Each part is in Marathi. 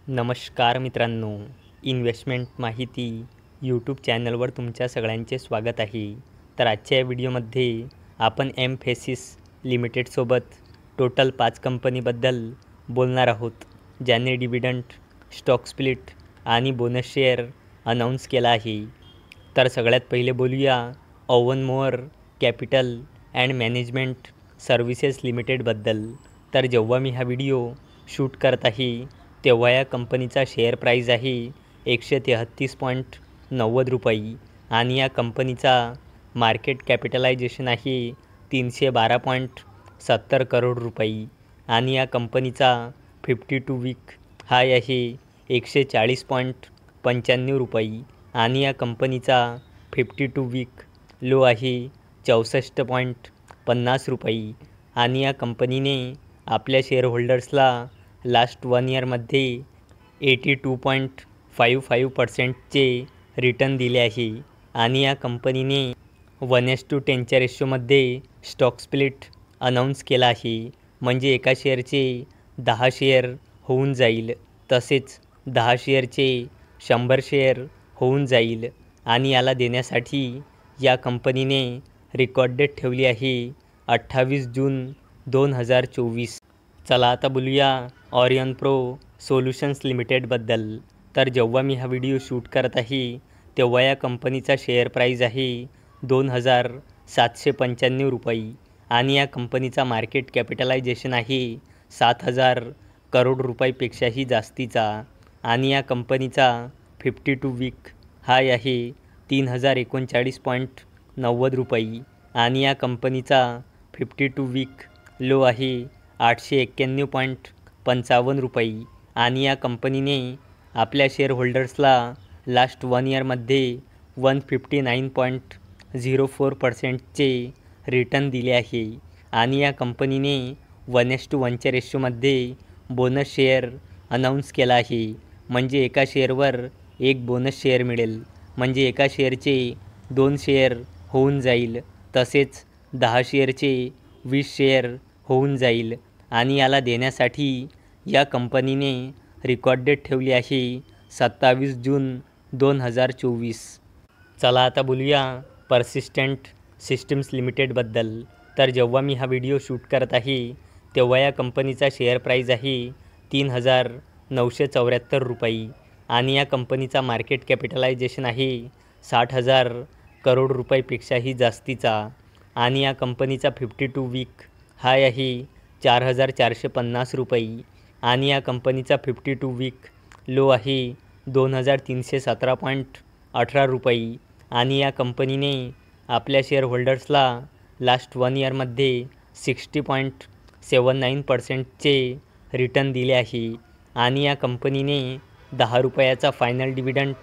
नमस्कार मित्रांनो, इन्व्हेस्टमेंट माहिती यूट्यूब चॅनलवर तुमच्या सगळ्यांचे स्वागत आहे. तर आजच्या या व्हिडिओमध्ये आपण एमफेसिस लिमिटेडसोबत टोटल 5 कंपनीबद्दल बोलणार आहोत, ज्यांनी डिव्हिडंड, स्टॉक स्प्लिट आणि बोनस शेअर अनाऊन्स केला आहे. तर सगळ्यात पहिले बोलूया Owen more capital and management services लिमिटेडबद्दल. तर जेव्हा मी हा व्हिडिओ शूट करत आहे तेव्हा या कंपनीचा शेअर प्राईज आहे 133.90 रुपये आणि या कंपनीचा मार्केट कॅपिटलायझेशन आहे 312.70 करोड रुपये आणि या कंपनीचा 52 वीक हाय आहे 140.95 रुपये आणि या कंपनीचा 52 वीक लो आहे 64.50 रुपये आणि या कंपनीने आपल्या शेअरहोल्डर्सला लास्ट 1 इयरमध्ये 82.55%चे रिटर्न दिले आहे आणि या कंपनीने 1:10च्या रेशोमध्ये स्टॉक स्प्लिट अनाऊन्स केला आहे. म्हणजे एका शेअरचे 10 शेअर होऊन जाईल, तसेच 10 शेअरचे 100 शेअर होऊन जाईल आणि याला देण्यासाठी या कंपनीने रेकॉर्ड डेट ठेवली आहे 28 जून 2024. चला आता बोलूया ऑरियन प्रो सोल्युशन्स लिमिटेडबद्दल. तर जेव्हा मी हा व्हिडिओ शूट करत आहे तेव्हा या कंपनीचा शेअर प्राईज आहे 2,795 रुपये आणि या कंपनीचा मार्केट कॅपिटलायझेशन आहे 7,000 करोड रुपयापेक्षाही जास्तीचा आणि या कंपनीचा 52 वीक हाय आहे 3,039.90 रुपये आणि या कंपनीचा 52 वीक लो आहे 891.55 रुपये आणि या कंपनीने आपल्या शेअरहोल्डर्सला लास्ट 1 इयरमध्ये 159.04%चे रिटर्न दिले आहे आणि या कंपनीने 1:1च्या रेशोमध्ये बोनस शेअर अनाऊन्स केला आहे. म्हणजे एका शेअरवर एक बोनस शेअर मिळेल, म्हणजे एका शेअरचे 2 शेअर होऊन जाईल, तसेच 10 शेअरचे 20 शेअर होऊन जाईल आणि याला देण्यासाठी या कंपनीने रेकॉर्ड डेट ठेवली आहे 27 जून 2024. चला आता बोलूया पर्सिस्टंट सिस्टम्स लिमिटेडबद्दल. तर जेव्हा मी हा व्हिडिओ शूट करत आहे तेव्हा या कंपनीचा शेअर प्राईज आहे 3,974 रुपये आणि या कंपनीचा मार्केट कॅपिटलायझेशन आहे 60,000 करोड रुपयापेक्षाही जास्तीचा आणि या कंपनीचा 52 वीक हाय आहे 4,450 रुपये आणि या कंपनीचा 52 वीक लो आहे 2,317.18 रुपये आणि या कंपनीने आपल्या शेअरहोल्डर्सला लास्ट 1 इयरमध्ये 60.79%चे रिटर्न दिले आहे आणि या कंपनीने 10 रुपयाचा फायनल डिव्हिडंड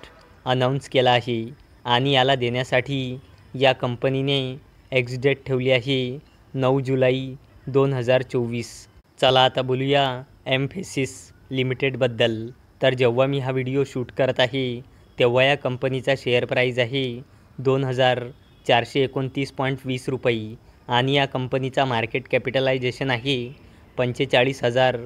अनाऊन्स केला आहे आणि याला देण्यासाठी या कंपनीने एक्स डेट ठेवली आहे 9 जुलै 2024. चला आता बोलूया एमफेसिस लिमिटेडबद्दल. तर जेव्हा मी हा व्हिडिओ शूट करत आहे तेव्हा या कंपनीचा शेअर प्राईज आहे 2,429.20 रुपये आणि या कंपनीचा मार्केट कॅपिटलायझेशन आहे 45,000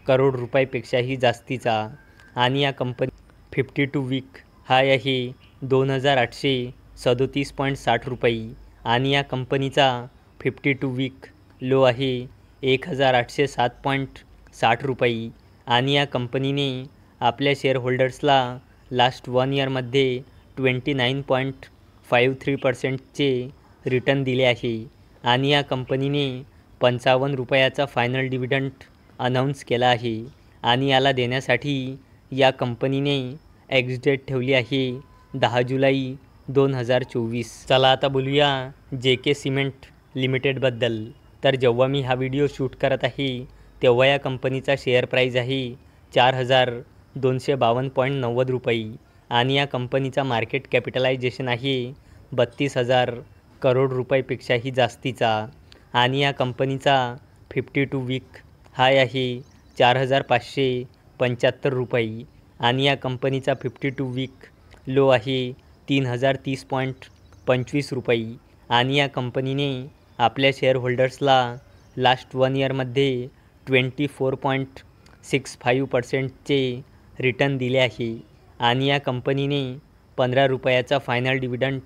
करोड रुपयापेक्षाही जास्तीचा आणि या कंपनी 52 वीक हाय आहे 2,837.60 रुपये आणि या कंपनीचा 52 वीक लो आहे 1,807.60 रुपये आणि या कंपनीने आपल्या शेअरहोल्डर्सला लास्ट 1 इयरमध्ये 29.53%चे रिटर्न दिले आहे आणि या कंपनीने 55 रुपयाचा फायनल डिव्हिडंड अनाऊन्स केला आहे आणि याला देण्यासाठी या कंपनीने एक्स डेट ठेवली आहे 10 जुलै 2024. चला आता बोलूया JK सिमेंट लिमिटेडबद्दल. तर जेव्हा मी हा व्हिडिओ शूट करत आहे तेव्हा या कंपनीचा शेअर प्राईज आहे 4,252.90 रुपये आणि या कंपनीचा मार्केट कॅपिटलायझेशन आहे 32,000 करोड रुपयापेक्षाही जास्तीचा आणि या कंपनीचा 52 वीक हाय आहे 4,575 रुपये आणि या कंपनीचा 52 वीक लो आहे 3,030.25 रुपये आणि या कंपनीने आपल्या शेअरहोल्डर्सला लास्ट 1 इयरमध्ये 24.65%चे रिटर्न दिले आहे आणि या कंपनीने 15 रुपयाचा फायनल डिव्हिडंड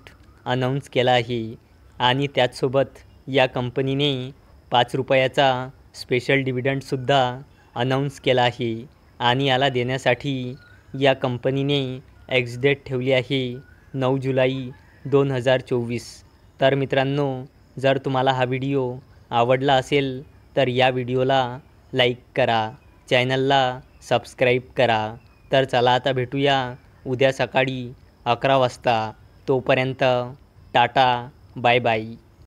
अनाऊन्स केला आहे आणि त्याचसोबत या कंपनीने 5 रुपयाचा स्पेशल डिव्हिडंडसुद्धा अनाऊन्स केला आहे आणि याला देण्यासाठी या कंपनीने एक्स डेट ठेवली आहे 9 जुलै 2024. तर मित्रांनो, जर तुम्हाला हा व्हिडिओ आवडला असेल तर या व्हिडिओला लाईक करा, चॅनलला सबस्क्राईब करा. तर चला आता भेटूया उद्या सकाळी 11 वाजता. तोपर्यंत टाटा, बाय बाय.